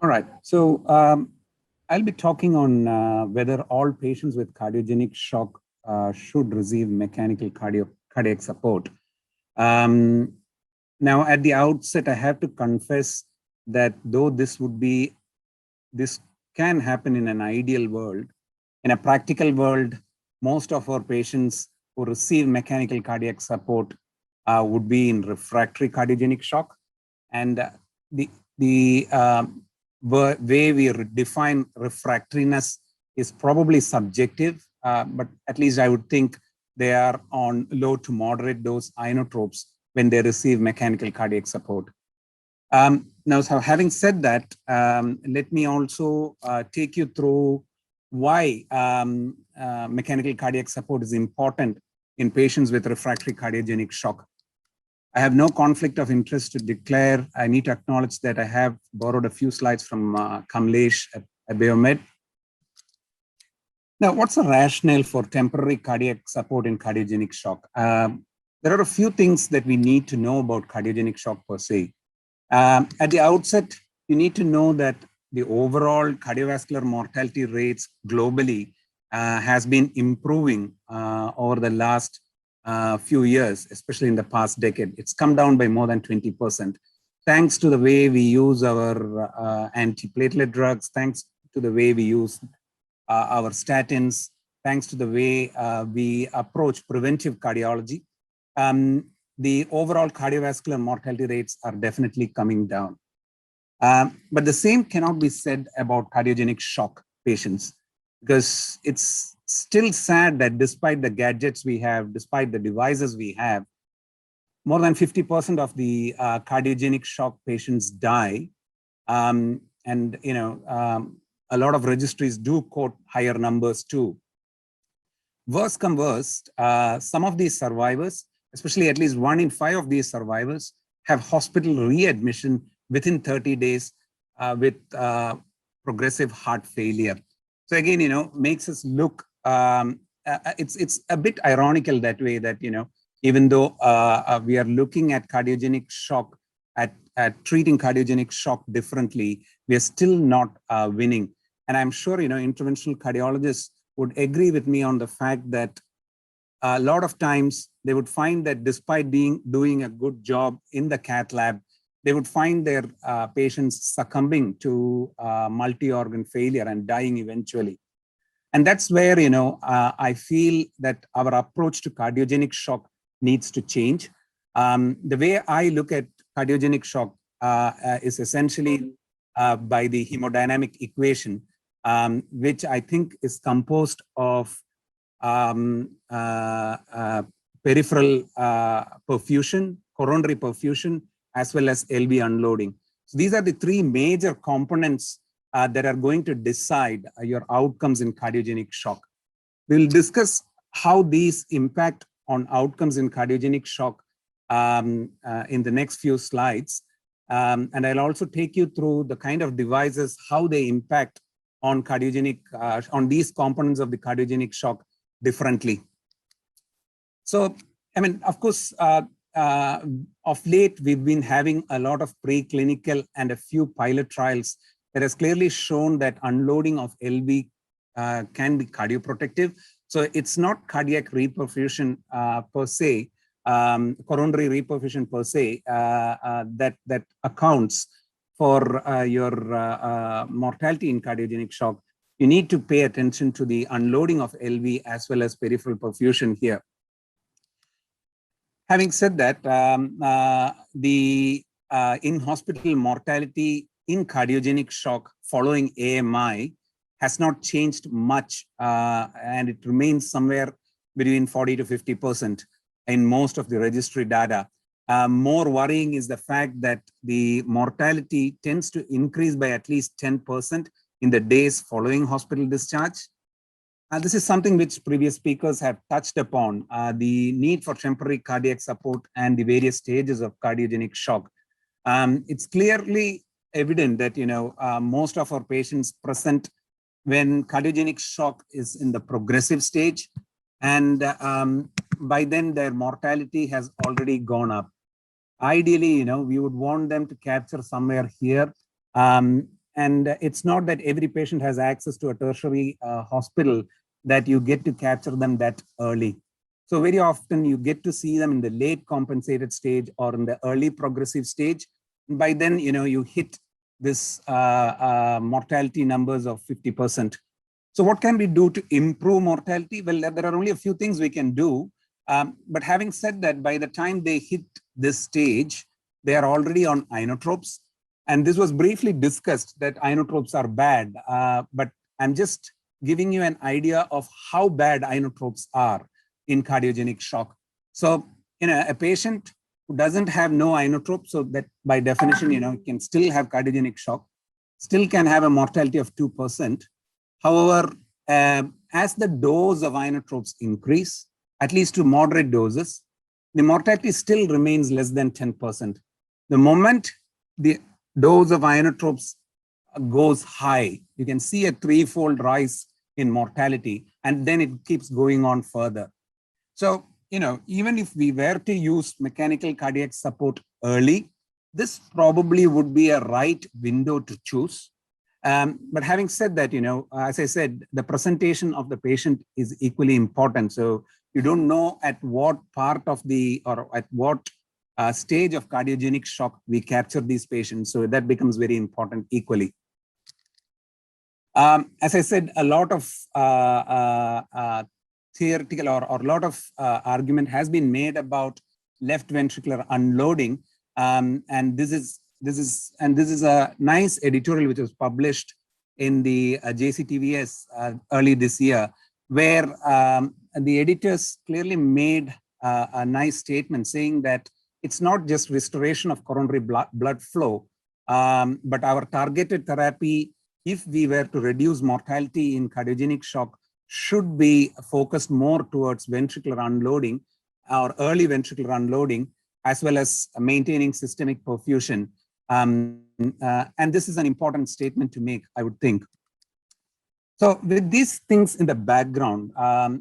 All right. So I'll be talking on whether all patients with cardiogenic shock should receive mechanical cardiac support. Um, Now, at the outset, I have to confess that though this can happen in an ideal world, in a practical world, most of our patients who receive mechanical cardiac support would be in refractory cardiogenic shock. And the way we define refractoriness is probably subjective, but at least I would think they are on low to moderate dose inotropes when they receive mechanical cardiac support. Now, so having said that, let me also take you through why mechanical cardiac support is important in patients with refractory cardiogenic shock. I have no conflict of interest to declare. I need to acknowledge that I have borrowed a few slides from Kamlesh at Biomed. Now, what's the rationale for temporary cardiac support in cardiogenic shock? There are a few things that we need to know about cardiogenic shock per se. At the outset, you need to know that the overall cardiovascular mortality rates globally has been improving over the last few years, especially in the past decade. It's come down by more than 20%, thanks to the way we use our antiplatelet drugs, thanks to the way we use our statins, thanks to the way we approach preventive cardiology. The overall cardiovascular mortality rates are definitely coming down. But the same cannot be said about cardiogenic shock patients, because it's still sad that despite the gadgets we have, despite the devices we have, more than 50% of the cardiogenic shock patients die. And a lot of registries do quote higher numbers too. Worse come worst, some of these survivors, especially at least 1 in 5 of these survivors, have hospital readmission within 30 days with progressive heart failure. So again, makes us look, it's a bit ironical that way that, even though we are looking at cardiogenic shock, at treating cardiogenic shock differently, we are still not winning. And I'm sure, interventional cardiologists would agree with me on the fact that a lot of times they would find that despite doing a good job in the cath lab, they would find their patients succumbing to multi-organ failure and dying eventually. And that's where, I feel that our approach to cardiogenic shock needs to change. The way I look at cardiogenic shock is essentially by the hemodynamic equation, which I think is composed of peripheral perfusion, coronary perfusion, as well as LV unloading. So these are the 3 major components that are going to decide your outcomes in cardiogenic shock. We'll discuss how these impact on outcomes in cardiogenic shock in the next few slides. And I'll also take you through the kind of devices, how they impact on cardiogenic, on these components of the cardiogenic shock differently. So, of course, of late, we've been having a lot of preclinical and a few pilot trials that has clearly shown that unloading of LV can be cardioprotective. So it's not cardiac reperfusion per se, coronary reperfusion per se, that accounts for your mortality in cardiogenic shock. You need to pay attention to the unloading of LV as well as peripheral perfusion here. Having said that, the in-hospital mortality in cardiogenic shock following AMI has not changed much, and it remains somewhere between 40 to 50% in most of the registry data. More worrying is the fact that the mortality tends to increase by at least 10% in the days following hospital discharge. This is something which previous speakers have touched upon, the need for temporary cardiac support and the various stages of cardiogenic shock. It's clearly evident that, most of our patients present when cardiogenic shock is in the progressive stage, and by then their mortality has already gone up. Ideally, we would want them to capture somewhere here. and it's not that every patient has access to a tertiary hospital that you get to capture them that early. So very often you get to see them in the late compensated stage or in the early progressive stage. And by then, you hit this mortality numbers of 50%. So what can we do to improve mortality? Well, there are only a few things we can do. But having said that, by the time they hit this stage, they are already on inotropes. And this was briefly discussed that inotropes are bad, but I'm just giving you an idea of how bad inotropes are in cardiogenic shock. So, a patient who doesn't have no inotrope, so that by definition, can still have cardiogenic shock, still can have a mortality of 2%. However, as the dose of inotropes increase, at least to moderate doses, the mortality still remains less than 10%. The moment the dose of inotropes goes high, you can see a threefold rise in mortality, and then it keeps going on further. So, even if we were to use mechanical cardiac support early, this probably would be a right window to choose. But having said that, as I said, the presentation of the patient is equally important. So you don't know at what part of or at what stage of cardiogenic shock we capture these patients. So that becomes very important equally. As I said, a lot of theoretical or a lot of argument has been made about left ventricular unloading. And this is a nice editorial which was published in the JCTVS early this year, where the editors clearly made a nice statement saying that it's not just restoration of coronary blood flow, but our targeted therapy, if we were to reduce mortality in cardiogenic shock, should be focused more towards ventricular unloading or early ventricular unloading, as well as maintaining systemic perfusion. And this is an important statement to make, I would think. So with these things in the background,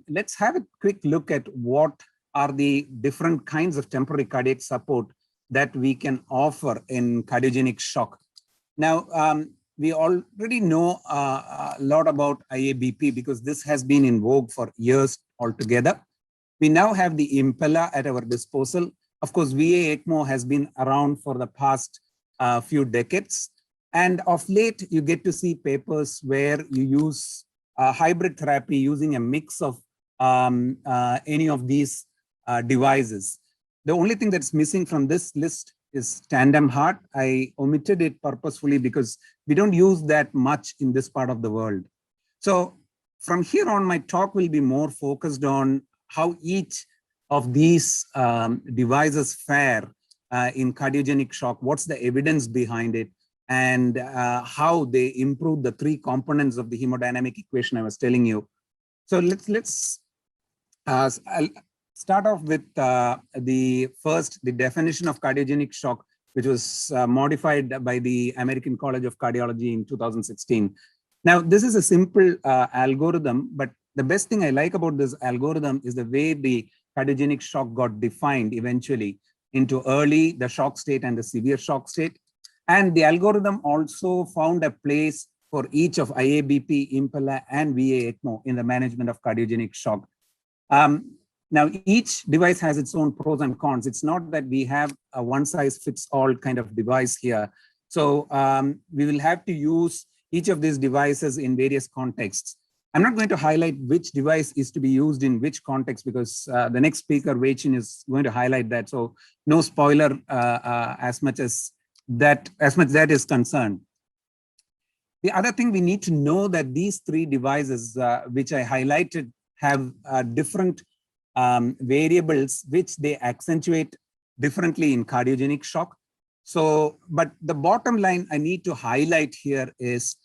let's have a quick look at what are the different kinds of temporary cardiac support that we can offer in cardiogenic shock. Now, we already know a lot about IABP because this has been in vogue for years altogether. We now have the Impella at our disposal. Of course, VA ECMO has been around for the past few decades. And of late, you get to see papers where you use hybrid therapy using a mix of any of these devices. The only thing that's missing from this list is tandem heart. I omitted it purposefully because we don't use that much in this part of the world. So from here on, my talk will be more focused on how each of these devices fare in cardiogenic shock, what's the evidence behind it, and how they improve the three components of the hemodynamic equation I was telling you. So let's I'll start off with the definition of cardiogenic shock, which was modified by the American College of Cardiology in 2016. Now, this is a simple algorithm, but the best thing I like about this algorithm is the way the cardiogenic shock got defined eventually into early, the shock state, and the severe shock state. And the algorithm also found a place for each of IABP, Impella, and VA ECMO in the management of cardiogenic shock. Now, each device has its own pros and cons. It's not that we have a one-size-fits-all kind of device here. So we will have to use each of these devices in various contexts. I'm not going to highlight which device is to be used in which context because the next speaker, Wei Chin, is going to highlight that. So no spoiler as much that is concerned. The other thing we need to know that these three devices, which I highlighted, have different variables which they accentuate differently in cardiogenic shock. So, but the bottom line I need to highlight here is,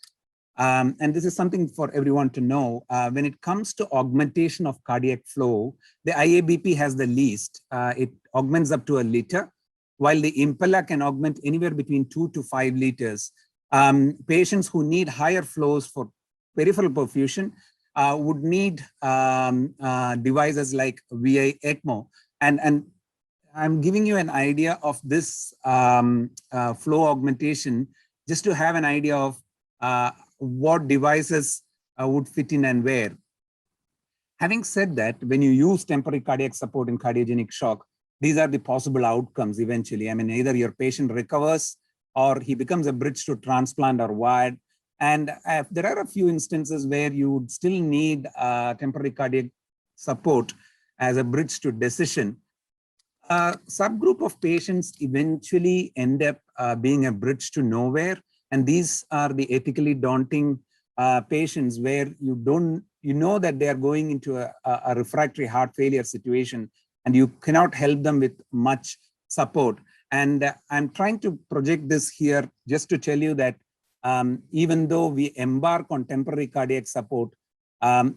and this is something for everyone to know, when it comes to augmentation of cardiac flow, the IABP has the least. It augments up to 1 liter, while the Impella can augment anywhere between 2 to 5 liters. Patients who need higher flows for peripheral perfusion would need devices like VA ECMO. And I'm giving you an idea of this flow augmentation just to have an idea of what devices would fit in and where. Having said that, when you use temporary cardiac support in cardiogenic shock, these are the possible outcomes eventually. I mean, either your patient recovers or he becomes a bridge to transplant or wired. And there are a few instances where you would still need temporary cardiac support as a bridge to decision. A subgroup of patients eventually end up being a bridge to nowhere. And these are the ethically daunting patients where you know that they are going into a refractory heart failure situation and you cannot help them with much support. And I'm trying to project this here just to tell you that even though we embark on temporary cardiac support,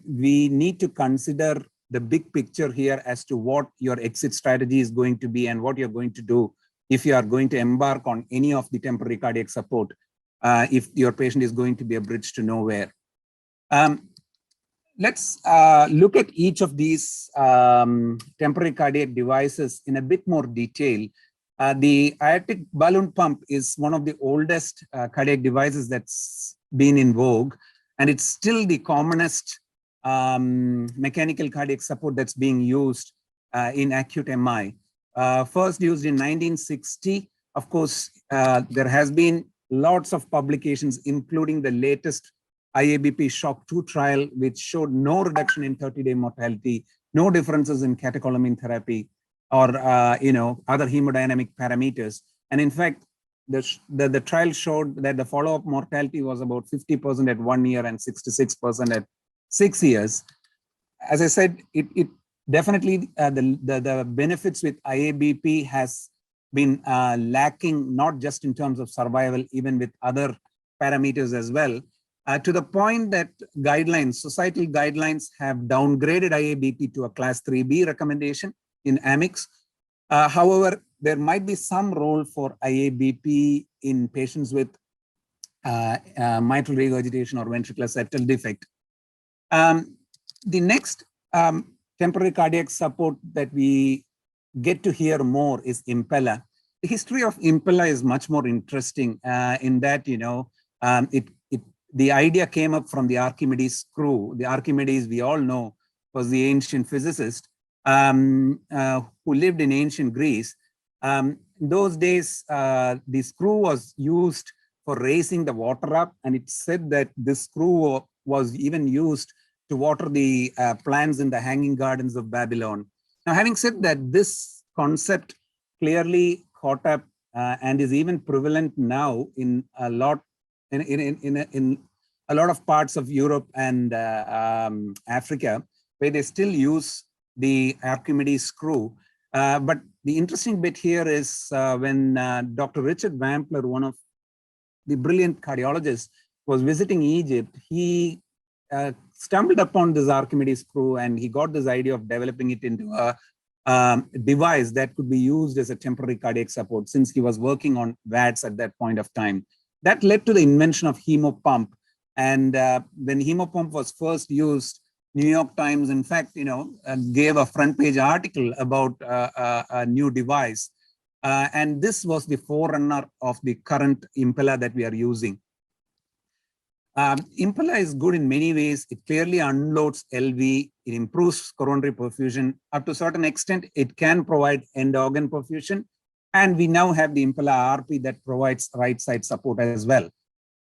we need to consider the big picture here as to what your exit strategy is going to be and what you're going to do if you are going to embark on any of the temporary cardiac support, if your patient is going to be a bridge to nowhere. Let's look at each of these temporary cardiac devices in a bit more detail. The aortic balloon pump is one of the oldest cardiac devices that's been in vogue, and it's still the commonest mechanical cardiac support that's being used in acute MI. First used in 1960. Of course, there has been lots of publications, including the latest IABP SHOCK 2 trial, which showed no reduction in 30-day mortality, no differences in catecholamine therapy or other hemodynamic parameters. And in fact, the trial showed that the follow-up mortality was about 50% at 1 year and 66% at 6 years. As I said, it definitely the benefits with IABP has been lacking, not just in terms of survival, even with other parameters as well, to the point that societal guidelines have downgraded IABP to a class 3B recommendation in AMICS. However, there might be some role for IABP in patients with mitral regurgitation or ventricular septal defect. The next temporary cardiac support that we get to hear more is Impella. The history of Impella is much more interesting in that, the idea came up from the Archimedes screw. The Archimedes, we all know, was the ancient physicist who lived in ancient Greece. In those days, the screw was used for raising the water up, and it said that this screw was even used to water the plants in the hanging gardens of Babylon. Now, having said that, this concept clearly caught up and is even prevalent now in a lot in a lot of parts of Europe and Africa, where they still use the Archimedes screw. But the interesting bit here is when Dr. Richard Wampler, one of the brilliant cardiologists, was visiting Egypt, he stumbled upon this Archimedes screw and he got this idea of developing it into a device that could be used as a temporary cardiac support, since he was working on VADS at that point of time. That led to the invention of hemopump. And when hemopump was first used, New York Times, in fact, gave a front page article about a new device. And this was the forerunner of the current Impella that we are using. Impella is good in many ways. It clearly unloads LV. It improves coronary perfusion. Up to a certain extent, it can provide end organ perfusion. And we now have the Impella RP that provides right side support as well.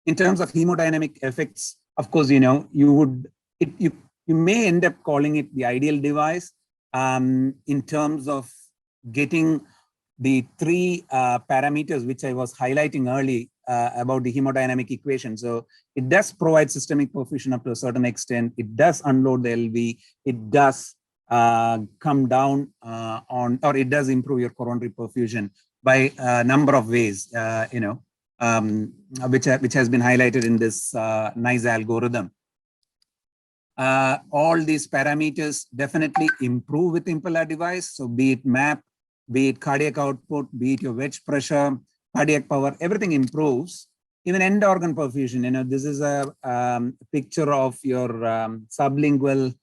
In terms of hemodynamic effects, of course, you may end up calling it the ideal device in terms of getting the three parameters which I was highlighting early about the hemodynamic equation. So it does provide systemic perfusion up to a certain extent. It does unload the LV. It does come down or it does improve your coronary perfusion by a number of ways, which has been highlighted in this NICE algorithm. All these parameters definitely improve with Impella device. So be it MAP, be it cardiac output, be it your wedge pressure, cardiac power, everything improves. Even end organ perfusion, this is a picture of your sublingual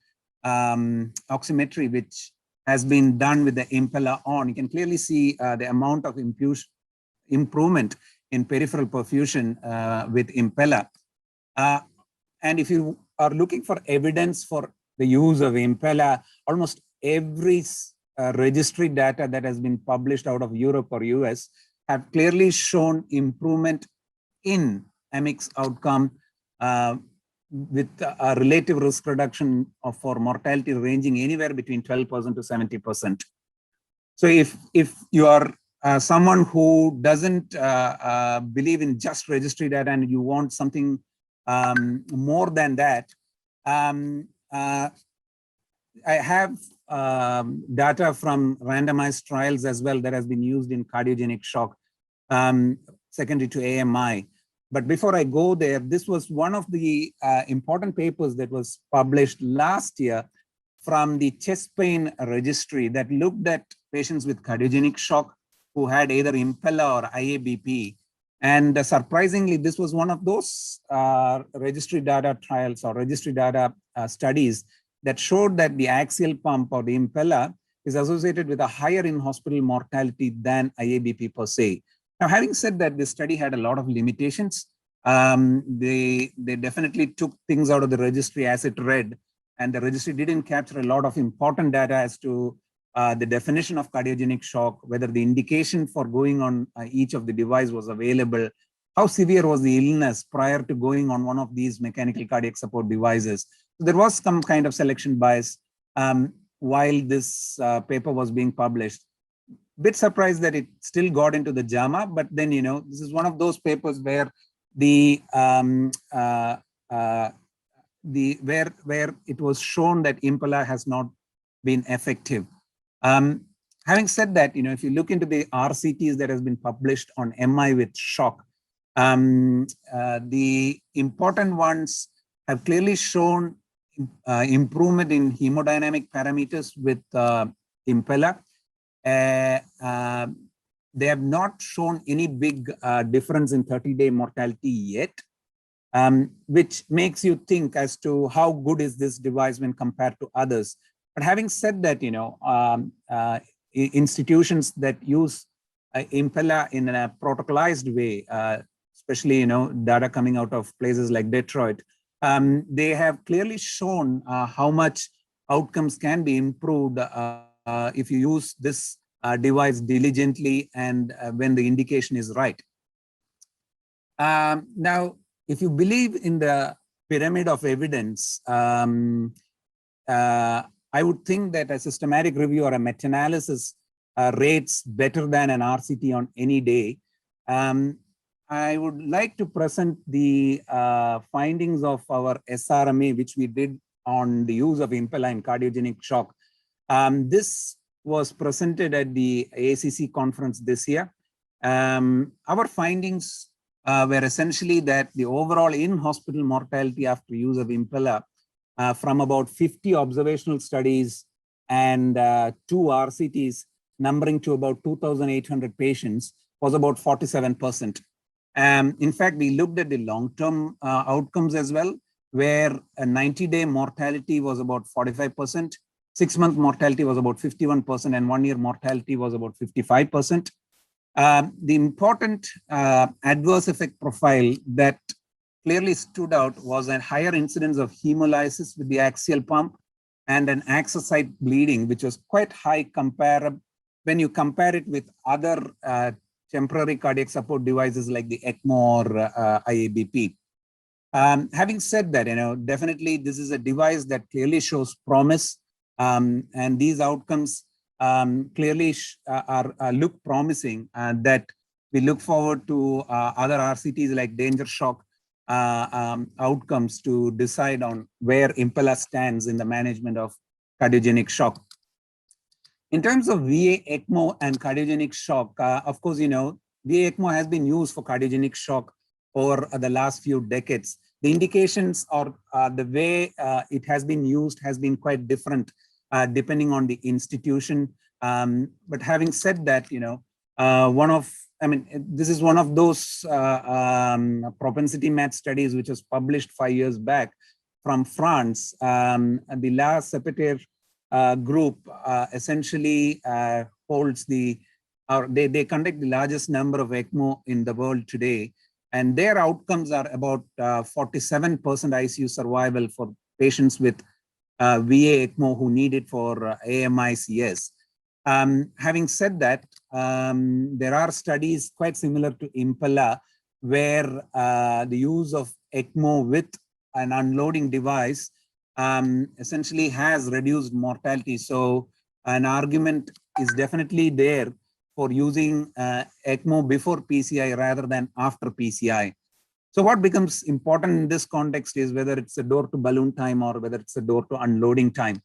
oximetry, which has been done with the Impella on. You can clearly see the amount of improvement in peripheral perfusion with Impella. And if you are looking for evidence for the use of Impella, almost every registry data that has been published out of Europe or US have clearly shown improvement in MX outcome with a relative risk reduction for mortality ranging anywhere between 12% to 70%. So if you are someone who doesn't believe in just registry data and you want something more than that, I have data from randomized trials as well that has been used in cardiogenic shock secondary to AMI. But before I go there, this was one of the important papers that was published last year from the chest pain registry that looked at patients with cardiogenic shock who had either Impella or IABP. And surprisingly, this was one of those registry data trials or registry data studies that showed that the axial pump or the Impella is associated with a higher in-hospital mortality than IABP per se. Now, having said that, this study had a lot of limitations. They definitely took things out of the registry as it read, and the registry didn't capture a lot of important data as to the definition of cardiogenic shock, whether the indication for going on each of the device was available, how severe was the illness prior to going on one of these mechanical cardiac support devices. So there was some kind of selection bias while this paper was being published. Bit surprised that it still got into the JAMA, but then, this is one of those papers where where it was shown that Impella has not been effective. Having said that, if you look into the RCTs that has been published on MI with shock, the important ones have clearly shown improvement in hemodynamic parameters with Impella. They have not shown any big difference in 30-day mortality yet, which makes you think as to how good is this device when compared to others. But having said that, institutions that use Impella in a protocolized way, especially, data coming out of places like Detroit, they have clearly shown how much outcomes can be improved if you use this device diligently and when the indication is right. Now, if you believe in the pyramid of evidence, I would think that a systematic review or a meta-analysis rates better than an RCT on any day. I would like to present the findings of our SRMA, which we did on the use of Impella in cardiogenic shock. This was presented at the ACC conference this year. Our findings were essentially that the overall in-hospital mortality after use of Impella from about 50 observational studies and 2 RCTs numbering to about 2,800 patients was about 47%. In fact, we looked at the long-term outcomes as well, where a 90-day mortality was about 45%, 6-month mortality was about 51%, and 1-year mortality was about 55%. The important adverse effect profile that clearly stood out was a higher incidence of hemolysis with the axial pump and an access site bleeding, which was quite high when you compare it with other temporary cardiac support devices like the ECMO or IABP. Having said that, definitely this is a device that clearly shows promise, and these outcomes clearly look promising, and that we look forward to other RCTs like danger shock outcomes to decide on where Impella stands in the management of cardiogenic shock. In terms of VA ECMO and cardiogenic shock, of course, VA ECMO has been used for cardiogenic shock over the last few decades. The indications or the way it has been used has been quite different depending on the institution. But having said that, this is one of those propensity match studies which was published 5 years back from France. The La Sepetier group essentially holds they conduct the largest number of ECMO in the world today. and their outcomes are about 47% ICU survival for patients with VA ECMO who need it for AMI-CS. Having said that, there are studies quite similar to Impella where the use of ECMO with an unloading device essentially has reduced mortality. So an argument is definitely there for using ECMO before PCI rather than after PCI. So what becomes important in this context is whether it's a door to balloon time or whether it's a door to unloading time.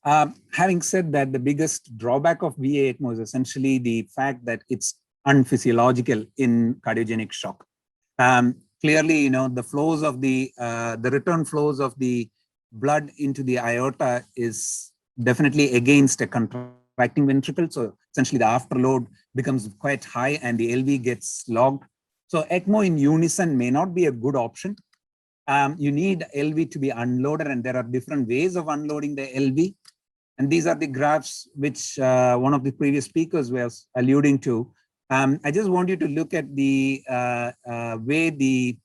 Having said that, the biggest drawback of VA ECMO is essentially the fact that it's unphysiological in cardiogenic shock. Clearly, the flows of the return flows of the blood into the aorta is definitely against a contracting ventricle. So essentially the afterload becomes quite high and the LV gets logged. So ECMO in unison may not be a good option. You need LV to be unloaded, and there are different ways of unloading the LV. And these are the graphs which one of the previous speakers was alluding to. I just want you to look at the way the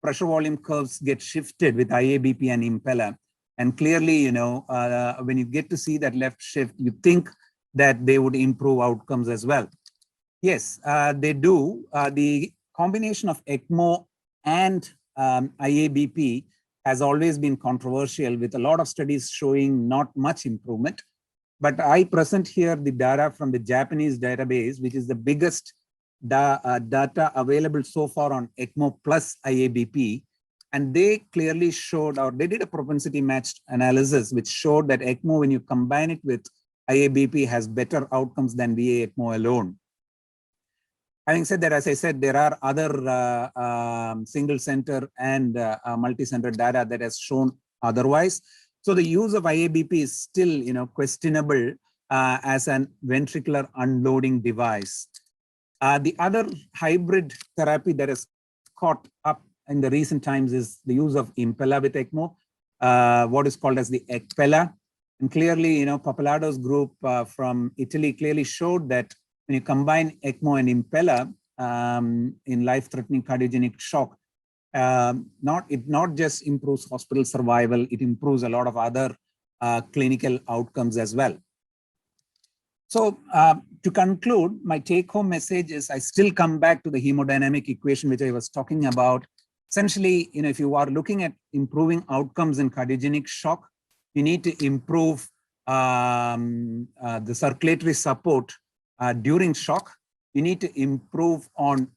pressure volume curves get shifted with IABP and Impella. And clearly, when you get to see that left shift, you think that they would improve outcomes as well. Yes, they do. The combination of ECMO and IABP has always been controversial, with a lot of studies showing not much improvement. But I present here the data from the Japanese database, which is the biggest data available so far on ECMO plus IABP. And they clearly showed, or they did a propensity matched analysis, which showed that ECMO, when you combine it with IABP, has better outcomes than VA ECMO alone. Having said that, as I said, there are other single center and multi-center data that has shown otherwise. So the use of IABP is still, questionable as an ventricular unloading device. The other hybrid therapy that has caught up in the recent times is the use of Impella with ECMO, what is called as the ECPella. And clearly, Pappalado's group from Italy clearly showed that when you combine ECMO and Impella in life-threatening cardiogenic shock, it not just improves hospital survival, it improves a lot of other clinical outcomes as well. So to conclude, my take-home message is I still come back to the hemodynamic equation, which I was talking about. Essentially, if you are looking at improving outcomes in cardiogenic shock, you need to improve the circulatory support during shock. You need to improve on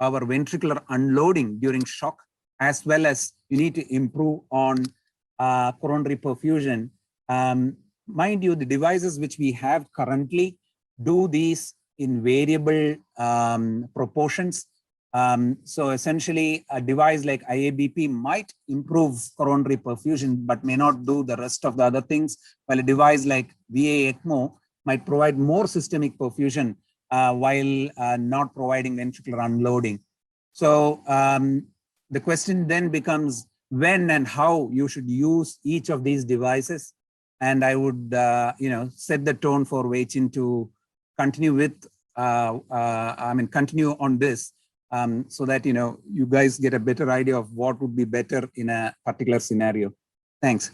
our ventricular unloading during shock, as well as you need to improve on coronary perfusion. Mind you, the devices which we have currently do these in variable proportions. So essentially, a device like IABP might improve coronary perfusion, but may not do the rest of the other things, while a device like VA ECMO might provide more systemic perfusion while not providing ventricular unloading. So the question then becomes when and how you should use each of these devices. And I would, set the tone for Wei Chin to continue with, continue on this so that, you guys get a better idea of what would be better in a particular scenario. Thanks.